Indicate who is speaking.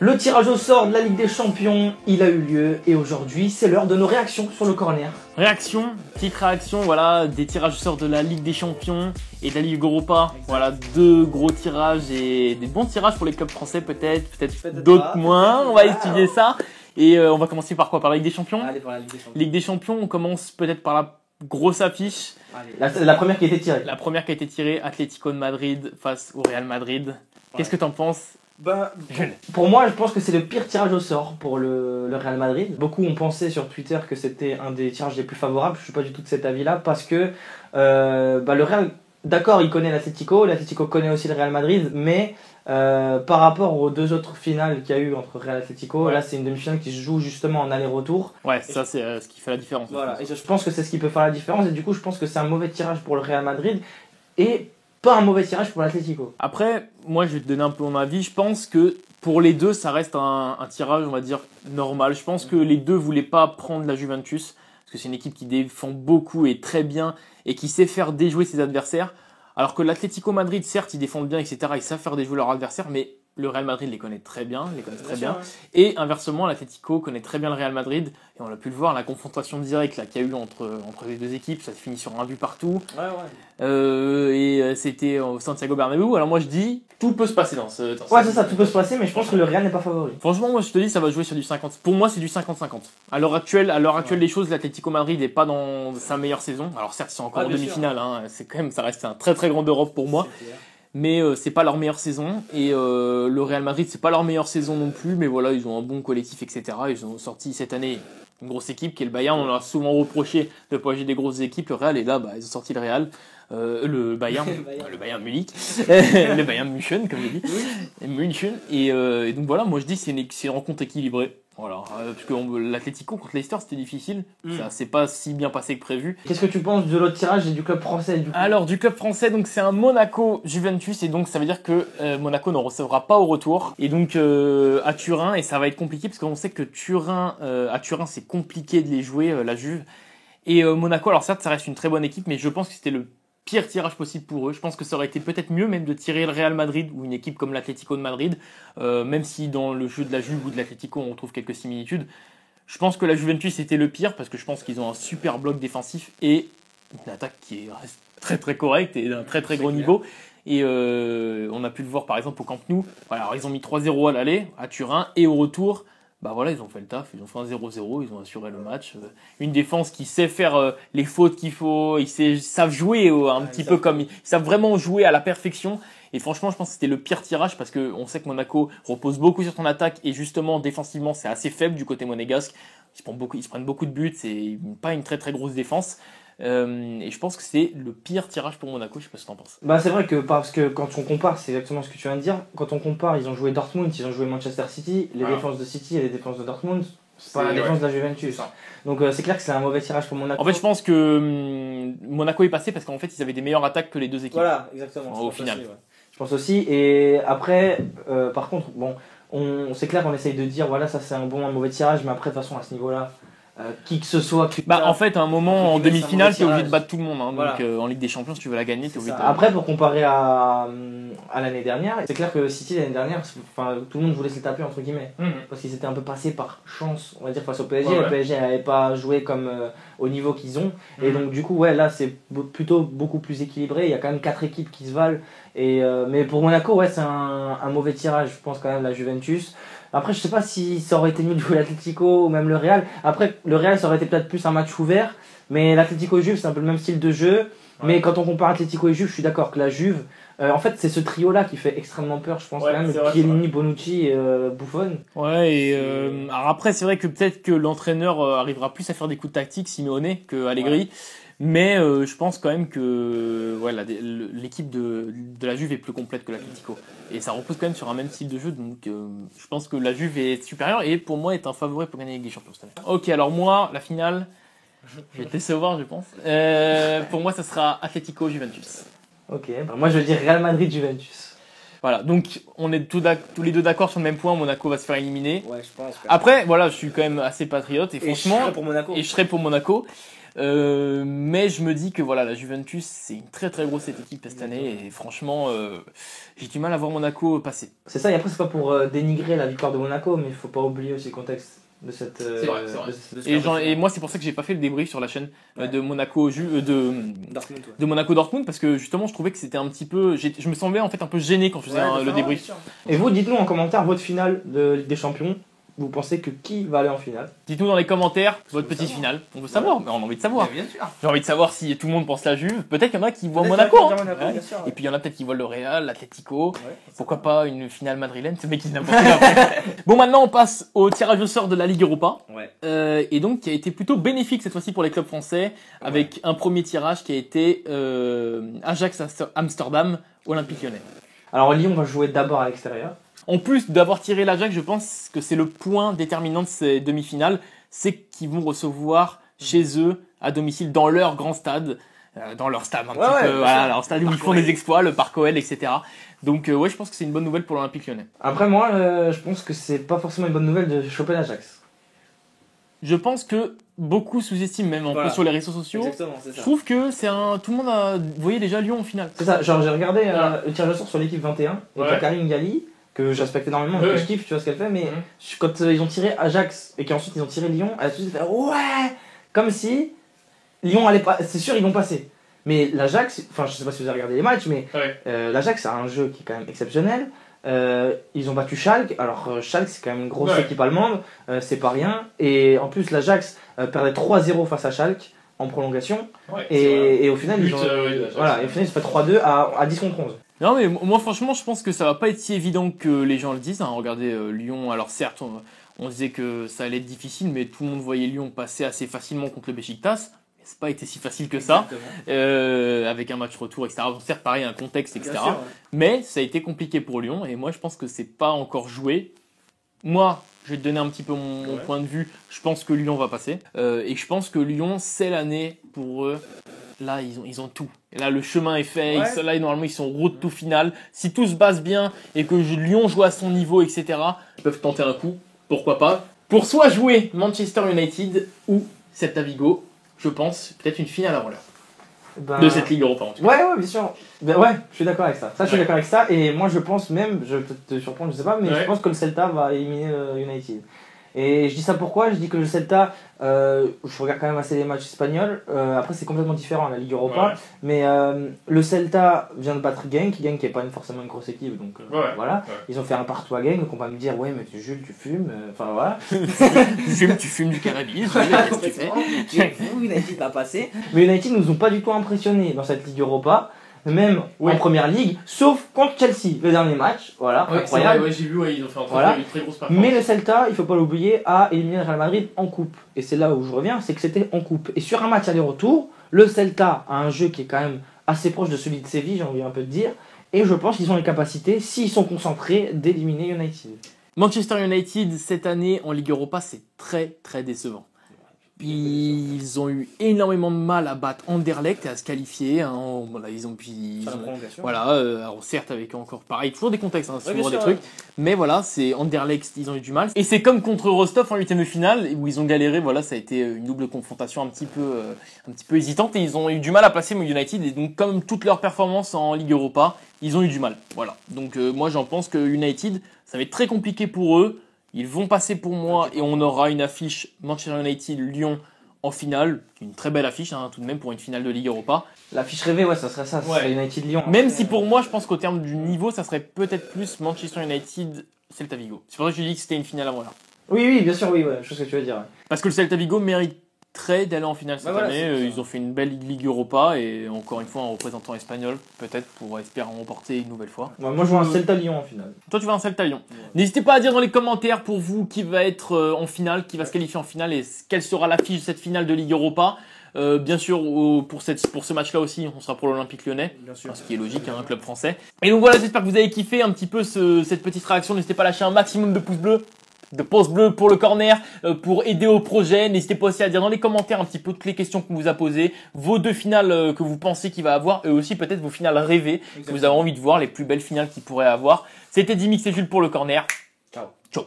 Speaker 1: Le tirage au sort de la Ligue des Champions, il a eu lieu et aujourd'hui c'est l'heure de nos réactions sur le corner.
Speaker 2: Petite réaction, voilà, des tirages au sort de la Ligue des Champions et de la Ligue Europa. Voilà, deux gros tirages et des bons tirages pour les clubs français peut-être d'autres moins. On va étudier ça. Et on va commencer par quoi? Par la Ligue des Champions?
Speaker 1: Allez, pour la Ligue des Champions.
Speaker 2: Ligue des Champions, on commence peut-être par la grosse affiche.
Speaker 1: Allez. La première qui a été tirée.
Speaker 2: La première qui a été tirée, Atlético de Madrid face au Real Madrid. Qu'est-ce que t'en penses?
Speaker 1: Pour moi, je pense que c'est le pire tirage au sort pour le Real Madrid. Beaucoup ont pensé sur Twitter que c'était un des tirages les plus favorables. Je suis pas du tout de cet avis-là parce que le Real, d'accord, il connaît l'Atlético connaît aussi le Real Madrid, mais par rapport aux deux autres finales qu'il y a eu entre Real et Atlético, là c'est une demi-finale qui se joue justement en aller-retour.
Speaker 2: Ouais, ça c'est ce qui fait la différence.
Speaker 1: Voilà, et je pense que c'est ce qui peut faire la différence et du coup je pense que c'est un mauvais tirage pour le Real Madrid et pas un mauvais tirage pour l'Atlético.
Speaker 2: Après, moi je vais te donner un peu mon avis. Je pense que pour les deux, ça reste un tirage, on va dire, normal. Je pense que les deux voulaient pas prendre la Juventus, parce que c'est une équipe qui défend beaucoup et très bien, et qui sait faire déjouer ses adversaires. Alors que l'Atlético Madrid, certes, ils défendent bien, etc. Ils savent faire déjouer leurs adversaires, mais le Real Madrid les connaît très bien, Et inversement, l'Atlético connaît très bien le Real Madrid. Et on a pu le voir, la confrontation directe qu'il y a eu entre les deux équipes, ça se finit sur un but partout. C'était au Santiago Bernabéu. Alors moi je dis, tout peut se passer dans ce...
Speaker 1: Ouais, c'est ça, tout peut se passer, mais je pense que le Real n'est pas favori.
Speaker 2: Franchement, moi je te dis, ça va jouer sur du 50. Pour moi, c'est du 50-50. À l'heure actuelle des choses, l'Atlético Madrid n'est pas dans sa meilleure saison. Alors certes, c'est encore en demi-finale, hein. C'est quand même, ça reste un très très grand Europe pour moi. Mais c'est pas leur meilleure saison et le Real Madrid c'est pas leur meilleure saison non plus, mais voilà, ils ont un bon collectif, etc. Ils ont sorti cette année une grosse équipe qui est le Bayern. On leur a souvent reproché de pas jouer des grosses équipes. Le Real est là, ils ont sorti le Real, le Bayern Munich, le Bayern München comme je dis, München. Et donc voilà, moi je dis c'est une rencontre équilibrée. Voilà, parce que l'Atlético contre Leicester c'était difficile, ça s'est pas si bien passé que prévu.
Speaker 1: Qu'est-ce que tu penses de l'autre tirage et du club français du coup?
Speaker 2: Alors du club français, donc c'est un Monaco-Juventus et donc ça veut dire que Monaco ne recevra pas au retour et donc à Turin, et ça va être compliqué parce qu'on sait que à Turin c'est compliqué de les jouer, la Juve, et Monaco, alors certes ça reste une très bonne équipe, mais je pense que c'était le pire tirage possible pour eux. Je pense que ça aurait été peut-être mieux même de tirer le Real Madrid ou une équipe comme l'Atlético de Madrid, même si dans le jeu de la Juve ou de l'Atlético on trouve quelques similitudes. Je pense que la Juventus était le pire parce que je pense qu'ils ont un super bloc défensif et une attaque qui reste très très correcte et d'un très très gros niveau. Et on a pu le voir par exemple au Camp Nou. Voilà, alors ils ont mis 3-0 à l'aller à Turin et au retour, ils ont fait le taf, ils ont fait un 0-0, ils ont assuré le match. Une défense qui sait faire les fautes qu'il faut, ils savent jouer ils savent vraiment jouer à la perfection. Et franchement, je pense que c'était le pire tirage parce que on sait que Monaco repose beaucoup sur son attaque et justement défensivement c'est assez faible du côté monégasque. Ils se prennent beaucoup de buts, c'est pas une très très grosse défense. Et je pense que c'est le pire tirage pour Monaco, je sais pas ce que t'en penses.
Speaker 1: C'est vrai que parce que quand on compare, c'est exactement ce que tu viens de dire, quand on compare, ils ont joué Dortmund, ils ont joué Manchester City, les défenses de City et les défenses de Dortmund, c'est pas la défense de la Juventus. Donc c'est clair que c'est un mauvais tirage pour Monaco.
Speaker 2: En fait, je pense que Monaco est passé parce qu'en fait, ils avaient des meilleures attaques que les deux équipes.
Speaker 1: Voilà, exactement.
Speaker 2: Au final.
Speaker 1: Je pense aussi, et après, par contre, c'est clair qu'on essaye de dire, voilà, ça c'est un mauvais tirage, mais après, de toute façon, à ce niveau-là, qui que ce soit.
Speaker 2: En fait, à un moment, en demi-finale, t'es obligé de battre tout le monde. Hein, voilà. Donc en Ligue des Champions, si tu veux la gagner, t'es obligé de...
Speaker 1: Après, pour comparer à l'année dernière, c'est clair que City, l'année dernière, tout le monde voulait se les taper, entre guillemets. Parce qu'ils étaient un peu passés par chance, on va dire, face au PSG. Le PSG n'avait pas joué comme au niveau qu'ils ont. Et donc, du coup, là, c'est plutôt beaucoup plus équilibré. Il y a quand même 4 équipes qui se valent. Mais pour Monaco, c'est un mauvais tirage, je pense, quand même, la Juventus. Après, je sais pas si ça aurait été mieux de jouer l'Atlético ou même le Real. Après, le Real, ça aurait été peut-être plus un match ouvert. Mais l'Atlético et Juve, c'est un peu le même style de jeu. Ouais. Mais quand on compare Atlético et Juve, je suis d'accord que la Juve, en fait, c'est ce trio-là qui fait extrêmement peur, je pense, quand même. Chiellini, Bonucci et Buffon.
Speaker 2: Ouais, et alors après, c'est vrai que peut-être que l'entraîneur arrivera plus à faire des coups de tactique, Simeone, que Allegri. Ouais. Mais je pense quand même que l'équipe de la Juve est plus complète que l'Atlético. Et ça repose quand même sur un même style de jeu. Donc je pense que la Juve est supérieure et pour moi est un favori pour gagner la Ligue des Champions cette année. Ok, alors moi, la finale, je vais te décevoir je pense. Pour moi, ça sera Atlético-Juventus.
Speaker 1: Ok, moi je vais dire Real Madrid-Juventus.
Speaker 2: Voilà, donc on est tous les deux d'accord sur le même point, Monaco va se faire éliminer.
Speaker 1: Ouais, je pense.
Speaker 2: Après, voilà, je suis quand même assez patriote et franchement,
Speaker 1: je serai pour Monaco.
Speaker 2: Et je serai pour Monaco. Mais je me dis que voilà, la Juventus, c'est une très très grosse équipe cette année et franchement, j'ai du mal à voir Monaco passer.
Speaker 1: C'est ça, et après, c'est pas pour dénigrer la victoire de Monaco, mais il faut pas oublier aussi le contexte de cette.
Speaker 2: C'est vrai. Et moi, c'est pour ça que j'ai pas fait le débrief sur la chaîne de Monaco de Monaco Dortmund parce que justement, je trouvais que c'était un petit peu. Je me semblais en fait un peu gêné quand je faisais le débrief.
Speaker 1: Et vous, dites-nous en commentaire votre finale de Ligue des Champions. Vous pensez que qui va aller en finale?
Speaker 2: Dites-nous dans les commentaires votre petite finale. On veut savoir, mais on a envie de savoir.
Speaker 1: Bien sûr.
Speaker 2: J'ai envie de savoir si tout le monde pense la Juve. Peut-être qu'il y en a qui voient Monaco.
Speaker 1: Et
Speaker 2: puis il y en a peut-être qui voient le Real, l'Atlético. Pourquoi pas une finale madrilène? Ce mec qui n'importe quoi. Bon, maintenant on passe au tirage au sort de la Ligue Europa. Et donc qui a été plutôt bénéfique cette fois-ci pour les clubs français, avec un premier tirage qui a été Ajax Amsterdam, Olympique Lyonnais.
Speaker 1: Alors Lyon va jouer d'abord à l'extérieur.
Speaker 2: En plus d'avoir tiré l'Ajax, je pense que c'est le point déterminant de ces demi-finales, c'est qu'ils vont recevoir chez eux, à domicile, dans leur grand stade, dans leur stade leur stade où ils font des exploits, le Parc OL, etc. Donc je pense que c'est une bonne nouvelle pour l'Olympique Lyonnais.
Speaker 1: Après moi, je pense que c'est pas forcément une bonne nouvelle de choper l'Ajax.
Speaker 2: Je pense que beaucoup sous-estiment même un peu sur les réseaux sociaux.
Speaker 1: Exactement, c'est ça.
Speaker 2: Je trouve que c'est tout le monde a, vous voyez déjà Lyon en finale.
Speaker 1: C'est ça, genre j'ai regardé le tirage au sort sur l'équipe 21, et Karine Galli, que je respecte énormément, que je kiffe, tu vois ce qu'elle fait, mais quand ils ont tiré Ajax et qu'ensuite ils ont tiré Lyon, elle a tout de suite fait ouais, comme si Lyon allait pas, c'est sûr ils vont passer. Mais l'Ajax, enfin je sais pas si vous avez regardé les matchs, mais l'Ajax a un jeu qui est quand même exceptionnel. Ils ont battu Schalke, alors Schalke c'est quand même une grosse équipe allemande, c'est pas rien, et en plus l'Ajax perdait 3-0 face à Schalke en prolongation, et au final ils ont fait 3-2 à 10 contre 11.
Speaker 2: Non mais moi franchement je pense que ça va pas être si évident que les gens le disent. Regardez Lyon, alors certes on disait que ça allait être difficile, mais tout le monde voyait Lyon passer assez facilement contre le Beşiktaş. C'est pas été si facile que ça, avec un match retour, etc. Donc, certes pareil, un contexte, etc. Sûr, mais ça a été compliqué pour Lyon et moi je pense que c'est pas encore joué. Moi je vais te donner un petit peu mon point de vue. Je pense que Lyon va passer et je pense que Lyon c'est l'année pour eux. Là, ils ont tout. Et là, le chemin est fait. Là, normalement, ils sont road to finale. Si tout se passe bien et que Lyon joue à son niveau, etc., ils peuvent tenter un coup. Pourquoi pas? Pour soit jouer Manchester United ou Celta Vigo, je pense, peut-être une finale avant l'heure. De cette Ligue Europa, en tout cas.
Speaker 1: Ouais, bien sûr. Je suis d'accord avec ça. Je suis d'accord avec ça. Et moi, je pense même, je vais peut-être te surprendre, je sais pas, mais je pense que le Celta va éliminer United. Et je dis ça pourquoi? Je dis que le Celta, je regarde quand même assez les matchs espagnols, après c'est complètement différent la Ligue Europa, mais le Celta vient de battre Genk qui est pas forcément une grosse équipe, donc voilà. Ils ont fait un partout à Genk, donc on va me dire ouais mais Jules tu fumes, enfin voilà.
Speaker 2: tu fumes du cannabis,
Speaker 1: qu'est-ce que tu fais? United a passé, mais United nous ont pas du tout impressionnés dans cette Ligue Europa. Même en première ligue, sauf contre Chelsea, le dernier match, voilà, incroyable.
Speaker 2: J'ai vu, ils ont fait une très grosse performance.
Speaker 1: Mais le Celta, il faut pas l'oublier, a éliminé le Real Madrid en coupe. Et c'est là où je reviens, c'est que c'était en coupe. Et sur un match aller-retour, le Celta a un jeu qui est quand même assez proche de celui de Séville, j'ai envie un peu de dire. Et je pense qu'ils ont les capacités, s'ils sont concentrés, d'éliminer United.
Speaker 2: Manchester United, cette année en Ligue Europa, c'est très très décevant. Ils ont eu énormément de mal à battre Anderlecht et à se qualifier. Alors certes avec encore pareil, toujours des contextes, toujours des trucs. Mais voilà, c'est Anderlecht, ils ont eu du mal. Et c'est comme contre Rostov en 8e de finale où ils ont galéré. Voilà, ça a été une double confrontation un petit peu hésitante et ils ont eu du mal à passer United. Et donc comme toutes leurs performances en Ligue Europa, ils ont eu du mal. Voilà. Donc moi j'en pense que United, ça va être très compliqué pour eux. Ils vont passer pour moi et on aura une affiche Manchester United-Lyon en finale. Une très belle affiche tout de même pour une finale de Ligue Europa.
Speaker 1: L'affiche rêvée, ça serait ça, ça serait United-Lyon.
Speaker 2: Même si pour moi, je pense qu'au terme du niveau, ça serait peut-être plus Manchester United-Celta Vigo. C'est pour ça que je dis que c'était une finale avant l'heure.
Speaker 1: Oui, bien sûr, je sais ce que tu veux dire.
Speaker 2: Parce que le Celta Vigo mérite d'aller en finale cette année. Ils ont fait une belle Ligue Europa et encore une fois un représentant espagnol peut-être pour espérer en remporter une nouvelle fois.
Speaker 1: Moi je vois un Celta-Lyon en finale.
Speaker 2: Toi tu vois un Celta-Lyon. N'hésitez pas à dire dans les commentaires pour vous qui va être en finale, qui va se qualifier en finale et quelle sera l'affiche de cette finale de Ligue Europa. Bien sûr pour ce match là aussi on sera pour l'Olympique Lyonnais, ce qui est logique, un club français. Et donc voilà, j'espère que vous avez kiffé un petit peu cette petite réaction. N'hésitez pas à lâcher un maximum de pouces bleus pour le corner, pour aider au projet. N'hésitez pas aussi à dire dans les commentaires un petit peu toutes les questions qu'on vous a posées, vos deux finales que vous pensez qu'il va avoir et aussi peut-être vos finales rêvées que vous avez envie de voir, les plus belles finales qu'il pourrait avoir. C'était Dimix et Jules pour le corner. Ciao.